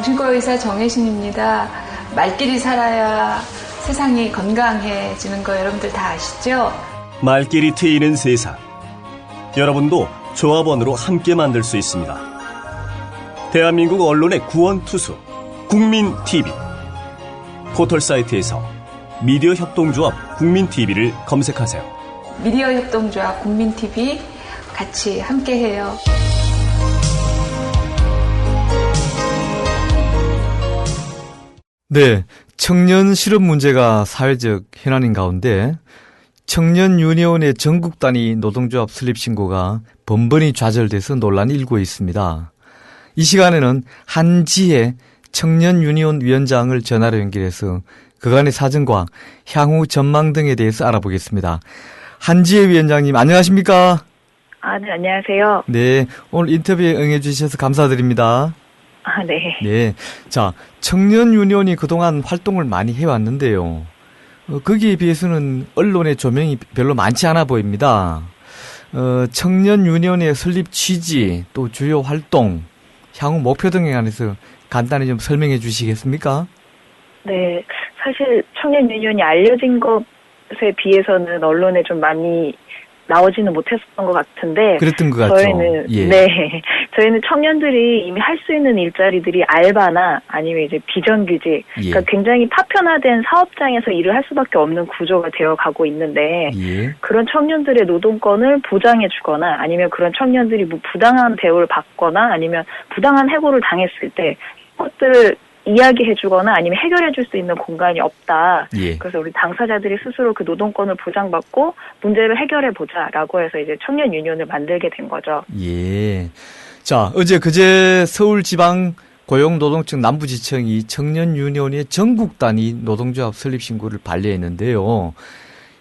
정신과 의사 정혜신입니다. 말끼리 살아야 세상이 건강해지는 거 여러분들 다 아시죠? 말끼리 트이는 세상. 여러분도 조합원으로 함께 만들 수 있습니다. 대한민국 언론의 구원투수 국민TV. 포털 사이트에서 미디어 협동조합 국민TV를 검색하세요. 미디어 협동조합 국민TV 같이 함께해요. 네, 청년 실업 문제가 사회적 현안인 가운데 청년 유니온의 전국 단위 노동조합 설립 신고가 번번이 좌절돼서 논란이 일고 있습니다. 이 시간에는 한지혜 청년 유니온 위원장을 전화로 연결해서 그간의 사정과 향후 전망 등에 대해서 알아보겠습니다. 한지혜 위원장님 안녕하십니까? 네, 안녕하세요. 네, 오늘 인터뷰에 응해주셔서 감사드립니다. 네. 네. 자, 청년 유니온이 그동안 활동을 많이 해왔는데요. 거기에 비해서는 언론의 조명이 별로 많지 않아 보입니다. 청년 유니온의 설립 취지, 또 주요 활동, 향후 목표 등에 관해서 간단히 좀 설명해 주시겠습니까? 네. 사실 청년 유니온이 알려진 것에 비해서는 언론에 좀 많이 나오지는 못했었던 것 같은데. 그랬던 것 같죠. 저희는 청년들이 이미 할 수 있는 일자리들이 알바나 아니면 이제 비정규직, 그러니까 굉장히 파편화된 사업장에서 일을 할 수밖에 없는 구조가 되어 가고 있는데, 그런 청년들의 노동권을 보장해 주거나 아니면 그런 청년들이 뭐 부당한 대우를 받거나 아니면 부당한 해고를 당했을 때 그것들을 이야기해주거나 아니면 해결해줄 수 있는 공간이 없다. 그래서 우리 당사자들이 스스로 그 노동권을 보장받고 문제를 해결해보자라고 해서 이제 청년 유니온을 만들게 된 거죠. 예. 자, 그제 서울지방 고용노동청 남부지청이 청년 유니온의 전국 단위 노동조합 설립 신고를 반려했는데요.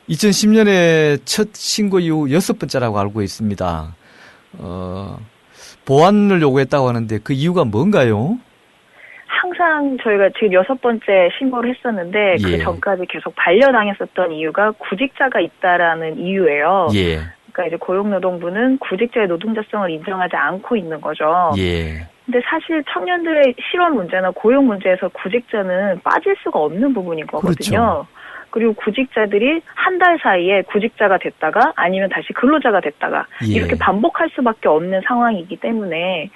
2010년에 첫 신고 이후 6번째라고 알고 있습니다. 보완을 요구했다고 하는데 그 이유가 뭔가요? 항상 저희가 지금 6번째 신고를 했었는데 그 전까지 계속 반려당했었던 이유가 구직자가 있다라는 이유예요. 그러니까 이제 고용노동부는 구직자의 노동자성을 인정하지 않고 있는 거죠. 근데 사실 청년들의 실업 문제나 고용 문제에서 구직자는 빠질 수가 없는 부분인 거거든요. 그렇죠. 그리고 구직자들이 한 달 사이에 구직자가 됐다가 아니면 다시 근로자가 됐다가 이렇게 반복할 수밖에 없는 상황이기 때문에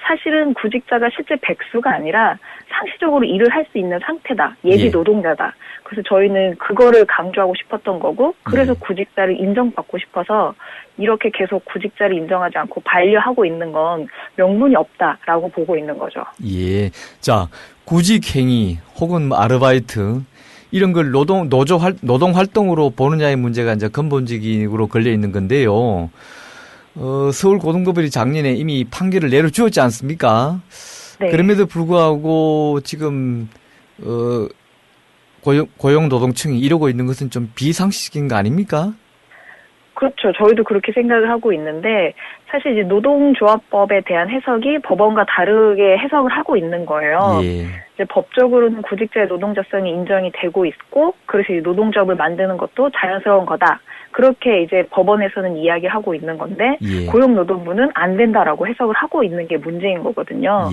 사실은 구직자가 실제 백수가 아니라 상시적으로 일을 할 수 있는 상태다. 예비 노동자다. 그래서 저희는 그거를 강조하고 싶었던 거고 그래서 구직자를 인정받고 싶어서 이렇게 계속 구직자를 인정하지 않고 반려하고 있는 건 명분이 없다라고 보고 있는 거죠. 예. 자, 구직행위 혹은 아르바이트 이런 걸 노동 활동으로 보느냐의 문제가 이제 근본적으로 걸려 있는 건데요. 서울고등법원이 작년에 이미 판결을 내려주었지 않습니까? 네. 그럼에도 불구하고 지금 고용노동청이 이러고 있는 것은 좀 비상식인 거 아닙니까? 그렇죠. 저희도 그렇게 생각을 하고 있는데 사실 이제 노동조합법에 대한 해석이 법원과 다르게 해석을 하고 있는 거예요. 이제 법적으로는 구직자의 노동자성이 인정이 되고 있고 그래서 이제 노동조합을 만드는 것도 자연스러운 거다. 그렇게 이제 법원에서는 이야기하고 있는 건데 고용노동부는 안 된다라고 해석을 하고 있는 게 문제인 거거든요.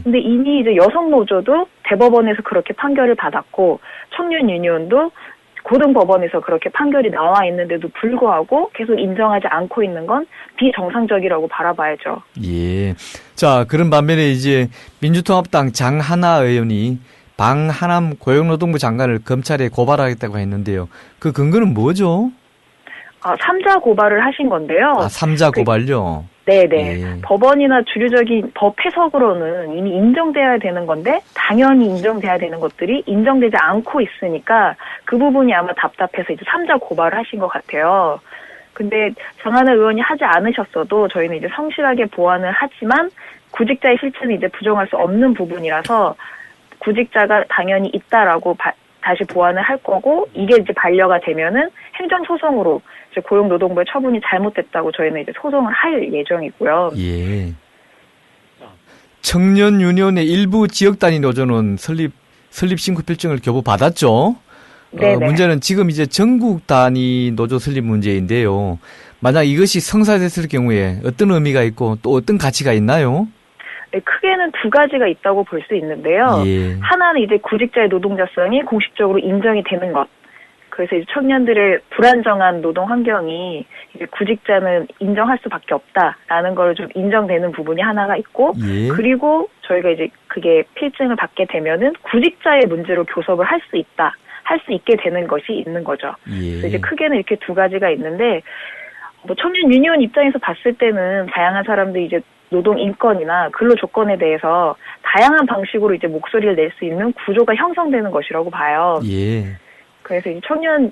근데 이미 이제 여성노조도 대법원에서 그렇게 판결을 받았고 청년 유니온도 고등법원에서 그렇게 판결이 나와 있는데도 불구하고 계속 인정하지 않고 있는 건 비정상적이라고 바라봐야죠. 예. 자, 그런 반면에 이제 민주통합당 장하나 의원이 방하남 고용노동부 장관을 검찰에 고발하겠다고 했는데요. 그 근거는 뭐죠? 삼자 고발을 하신 건데요. 삼자 고발요? 네네. 법원이나 주류적인 법 해석으로는 이미 인정돼야 되는 건데 당연히 인정돼야 되는 것들이 인정되지 않고 있으니까 그 부분이 아마 답답해서 이제 삼자 고발을 하신 것 같아요. 근데 장하나 의원이 하지 않으셨어도 저희는 이제 성실하게 보완을 하지만 구직자의 실체는 이제 부정할 수 없는 부분이라서 구직자가 당연히 있다라고 다시 보완을 할 거고 이게 이제 반려가 되면은 행정소송으로 이제 고용노동부의 처분이 잘못됐다고 저희는 이제 소송을 할 예정이고요. 예. 청년 유니온의 일부 지역 단위 노조는 설립 신고 필증을 교부 받았죠. 문제는 지금 이제 전국 단위 노조 설립 문제인데요. 만약 이것이 성사됐을 경우에 어떤 의미가 있고 또 어떤 가치가 있나요? 네, 크게는 두 가지가 있다고 볼 수 있는데요. 예. 하나는 이제 구직자의 노동자성이 공식적으로 인정이 되는 것. 그래서 이제 청년들의 불안정한 노동 환경이 이제 구직자는 인정할 수밖에 없다라는 걸 좀 인정되는 부분이 하나가 있고, 예. 그리고 저희가 이제 그게 필증을 받게 되면은 구직자의 문제로 교섭을 할 수 있다, 할 수 있게 되는 것이 있는 거죠. 예. 그래서 이제 크게는 이렇게 두 가지가 있는데, 뭐 청년 유니온 입장에서 봤을 때는 다양한 사람들이 이제 노동 인권이나 근로 조건에 대해서 다양한 방식으로 이제 목소리를 낼 수 있는 구조가 형성되는 것이라고 봐요. 예. 그래서 이제 청년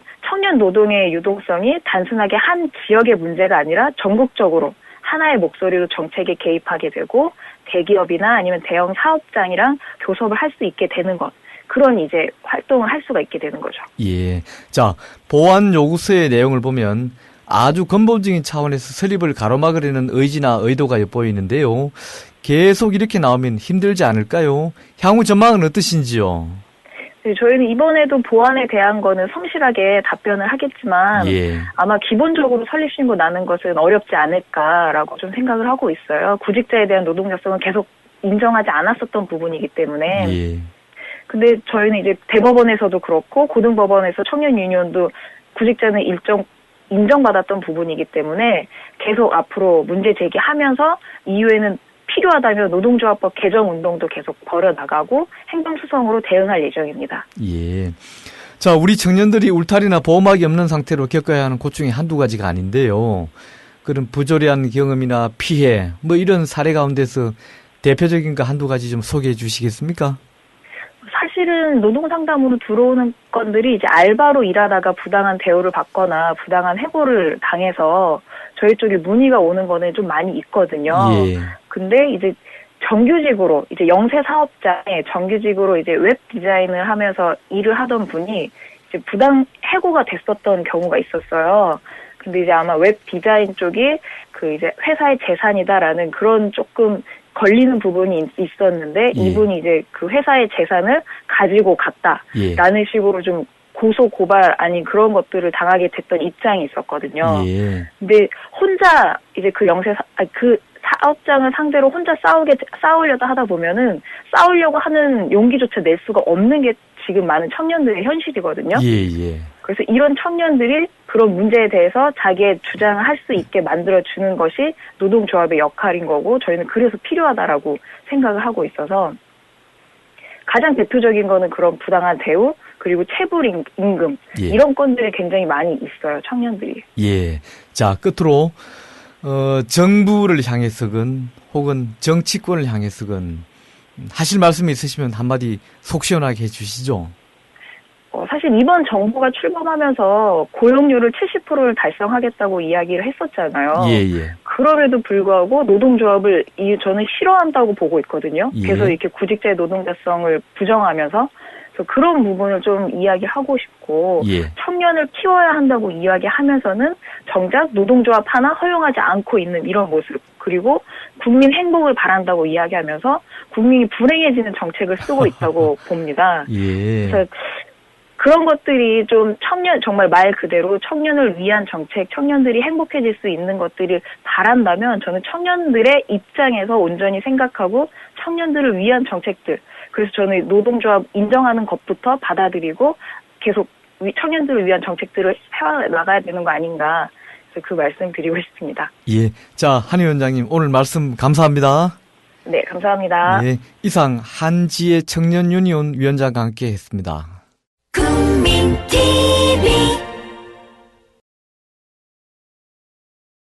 노동의 유동성이 단순하게 한 지역의 문제가 아니라 전국적으로 하나의 목소리로 정책에 개입하게 되고 대기업이나 아니면 대형 사업장이랑 교섭을 할 수 있게 되는 것. 그런 이제 활동을 할 수가 있게 되는 거죠. 예. 자, 보완 요구서의 내용을 보면 아주 근본적인 차원에서 설립을 가로막으려는 의지나 의도가 엿보이는데요. 계속 이렇게 나오면 힘들지 않을까요? 향후 전망은 어떠신지요? 네, 저희는 이번에도 보완에 대한 거는 성실하게 답변을 하겠지만 예. 아마 기본적으로 설립신고 나는 것은 어렵지 않을까라고 좀 생각을 하고 있어요. 구직자에 대한 노동자성은 계속 인정하지 않았었던 부분이기 때문에. 예. 근데 저희는 이제 대법원에서도 그렇고 고등법원에서 청년 유니온도 구직자는 일정 인정받았던 부분이기 때문에 계속 앞으로 문제 제기하면서 이후에는 필요하다면 노동조합법 개정 운동도 계속 벌여나가고 행정소송으로 대응할 예정입니다. 예. 자, 우리 청년들이 울타리나 보호막이 없는 상태로 겪어야 하는 고충이 한두 가지가 아닌데요. 그런 부조리한 경험이나 피해, 뭐 이런 사례 가운데서 대표적인 거 한두 가지 좀 소개해 주시겠습니까? 사실은 노동상담으로 들어오는 건들이 이제 알바로 일하다가 부당한 대우를 받거나 부당한 해고를 당해서 저희 쪽에 문의가 오는 거는 좀 많이 있거든요. 예. 근데 이제 정규직으로 이제 영세 사업자에 정규직으로 이제 웹 디자인을 하면서 일을 하던 분이 이제 부당 해고가 됐었던 경우가 있었어요. 근데 이제 아마 웹 디자인 쪽이 그 이제 회사의 재산이다라는 그런 조금 걸리는 부분이 있었는데 예. 이분이 이제 그 회사의 재산을 가지고 갔다라는 예. 식으로 좀 고소 고발 아닌 그런 것들을 당하게 됐던 입장이 있었거든요. 예. 근데 혼자 이제 그 그 사업장을 상대로 혼자 싸우려다 하다 보면은 싸우려고 하는 용기조차 낼 수가 없는 게 지금 많은 청년들의 현실이거든요. 예. 그래서 이런 청년들이 그런 문제에 대해서 자기의 주장을 할 수 있게 만들어주는 것이 노동조합의 역할인 거고 저희는 그래서 필요하다라고 생각을 하고 있어서 가장 대표적인 거는 그런 부당한 대우 그리고 체불 임금 예. 이런 건들이 굉장히 많이 있어요. 청년들이. 예. 자, 끝으로 정부를 향해서건 혹은 정치권을 향해서건 하실 말씀이 있으시면 한마디 속 시원하게 해주시죠. 사실 이번 정부가 출범하면서 고용률을 70%를 달성하겠다고 이야기를 했었잖아요. 예. 그럼에도 불구하고 노동조합을 저는 싫어한다고 보고 있거든요. 예. 그래서 이렇게 구직자의 노동자성을 부정하면서 그래서 그런 부분을 좀 이야기하고 싶고 예. 청년을 키워야 한다고 이야기하면서는 정작 노동조합 하나 허용하지 않고 있는 이런 모습 그리고 국민 행복을 바란다고 이야기하면서 국민이 불행해지는 정책을 쓰고 있다고 봅니다. 예. 그래서 그런 것들이 좀 정말 말 그대로 청년을 위한 정책, 청년들이 행복해질 수 있는 것들을 바란다면 저는 청년들의 입장에서 온전히 생각하고 청년들을 위한 정책들, 그래서 저는 노동조합 인정하는 것부터 받아들이고 계속 청년들을 위한 정책들을 해나가야 되는 거 아닌가, 그래서 그 말씀 드리고 싶습니다. 예. 자, 한 위원장님 오늘 말씀 감사합니다. 네, 감사합니다. 예. 이상 한지혜 청년 유니온 위원장과 함께 했습니다. 국민 TV